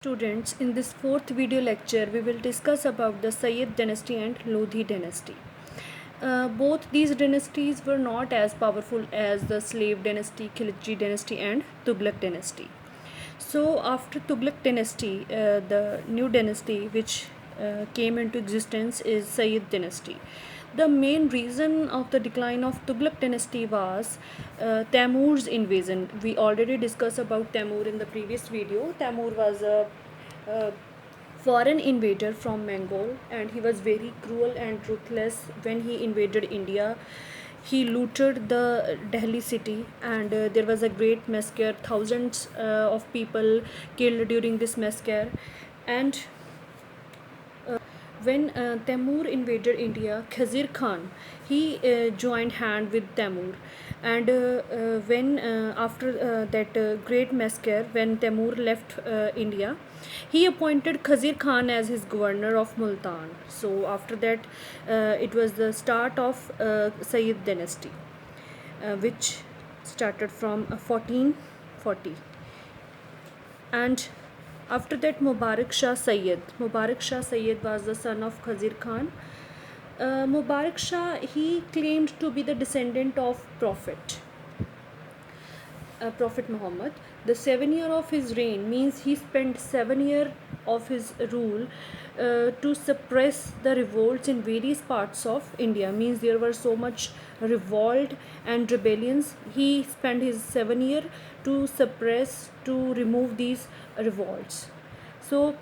Students, in this fourth video lecture, we will discuss about the Sayyid dynasty and Lodhi dynasty. Both these dynasties were not as powerful as the slave dynasty, Khilji dynasty, and Tughlaq dynasty. So, after Tughlaq dynasty, the new dynasty which came into existence is Sayyid dynasty. The main reason of the decline of Tughlaq dynasty was Taimur's invasion. We already discussed about Taimur in the previous video. Taimur was a foreign invader from Mongol, and he was very cruel and ruthless when he invaded India. He looted the Delhi city, and there was a great massacre. Thousands of people killed during this massacre, and when Taimur invaded India, Khazir Khan he joined hand with Taimur, and when after that great massacre, when Taimur left India, he appointed Khazir Khan as his governor of Multan. So after that, it was the start of Sayyid dynasty, which started from 1440, and after that Mubarak Shah Sayyid. Mubarak Shah Sayyid was the son of Khazir Khan. Mubarak Shah he claimed to be the descendant of Prophet Muhammad. The 7 year of his reign means he spent 7 years of his rule to suppress the revolts in various parts of India. Means there were so much revolt and rebellions. He spent his 7 year to suppress, to remove these revolts. So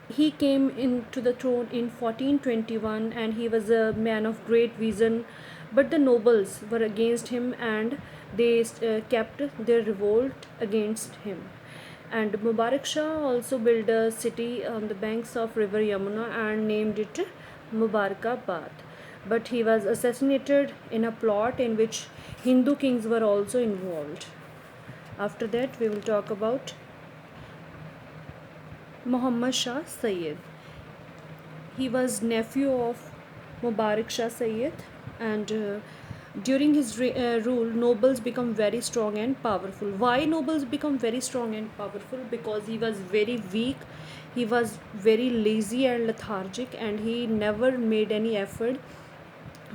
he came into the throne in 1421, and he was a man of great vision, but the nobles were against him, and they kept their revolt against him. And Mubarak Shah also built a city on the banks of river Yamuna and named it Mubarakabad, but he was assassinated in a plot in which Hindu kings were also involved. After that, we will talk about Muhammad Shah Sayyid. He was nephew of Mubarak Shah Sayyid, and during his rule, nobles become very strong and powerful. Why nobles become very strong and powerful? Because he was very weak, he was very lazy and lethargic, and he never made any effort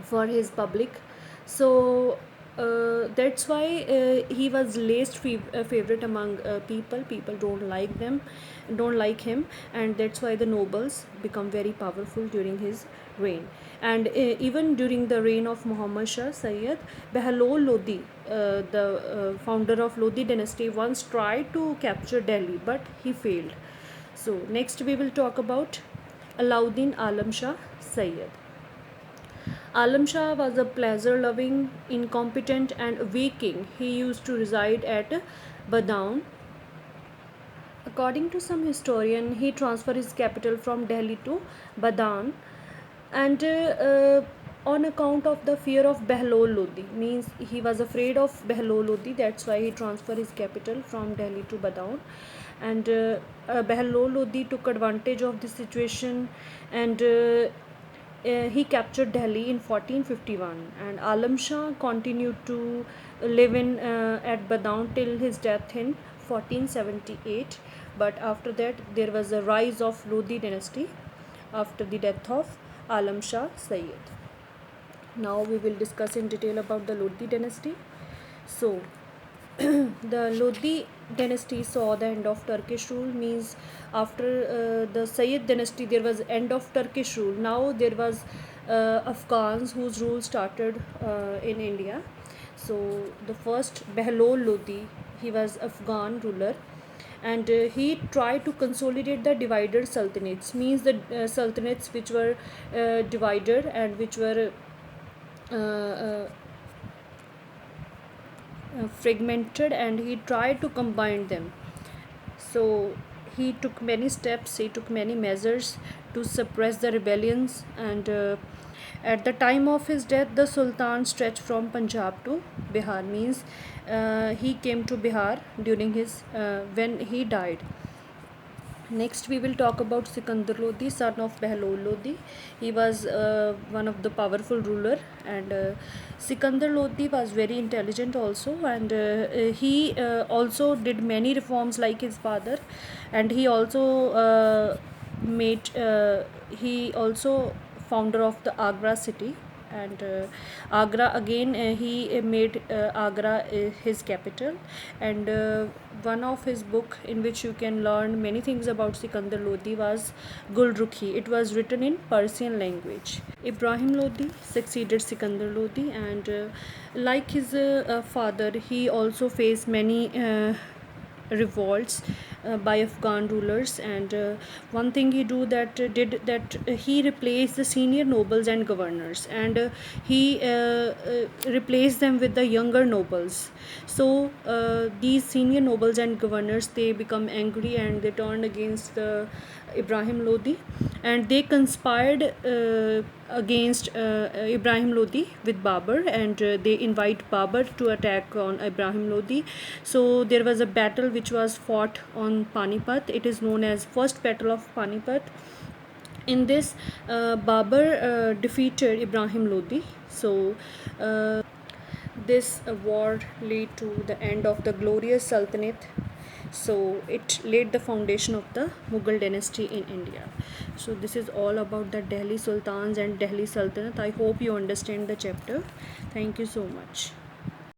for his public. So that's why he was least favorite among people don't like him, and that's why the nobles become very powerful during his reign. And even during the reign of Muhammad Shah Sayyid, Behlol Lodi, the founder of Lodi dynasty, once tried to capture Delhi, but he failed. So next we will talk about Alauddin Alam Shah Sayyid. Alam Shah was a pleasure-loving, incompetent, and weak king. He used to reside at Badaun. According to some historian, he transferred his capital from Delhi to Badaun, and on account of the fear of Behlol Lodi, means he was afraid of Behlol Lodi. That's why he transferred his capital from Delhi to Badaun. And Behlol Lodi took advantage of this situation, and he captured Delhi in 1451, and Alam Shah continued to live in at Badaun till his death in 1478. But after that, there was a rise of Lodi dynasty after the death of Alam Shah Sayyid. Now we will discuss in detail about the Lodi dynasty. So the Lodi dynasty saw the end of Turkish rule. Means after the Sayyid dynasty there was end of Turkish rule. Now there was Afghans whose rule started in India. So the first Behlol Lodi, he was Afghan ruler, and he tried to consolidate the divided sultanates. Means the sultanates which were divided and which were fragmented, and he tried to combine them. So he took many steps, he took many measures to suppress the rebellions, and at the time of his death, the Sultan stretched from Punjab to Bihar. Means he came to Bihar during his when he died. Next, we will talk about Sikandar Lodi, son of Behlol Lodi. He was one of the powerful ruler, and Sikandar Lodi was very intelligent also, and he also did many reforms like his father, and he also made he also founder of the Agra city, and Agra again he made Agra his capital, and one of his book in which you can learn many things about Sikandar Lodi was Gulrukhi. It was written in Persian language. Ibrahim Lodi succeeded Sikandar Lodi, and like his father, he also faced many revolts by Afghan rulers, and one thing he do that did that he replaced the senior nobles and governors, and he replaced them with the younger nobles. So these senior nobles and governors, they become angry and they turned against the Ibrahim Lodi, and they conspired against Ibrahim Lodi with Babur, and they invite Babur to attack on Ibrahim Lodi. So there was a battle which was fought on Panipat. It is known as First Battle of Panipat. In this, Babur defeated Ibrahim Lodi. So this war led to the end of the glorious Sultanate. So it laid the foundation of the Mughal dynasty in India. So this is all about the Delhi Sultans and Delhi Sultanate. I hope you understand the chapter. Thank you so much.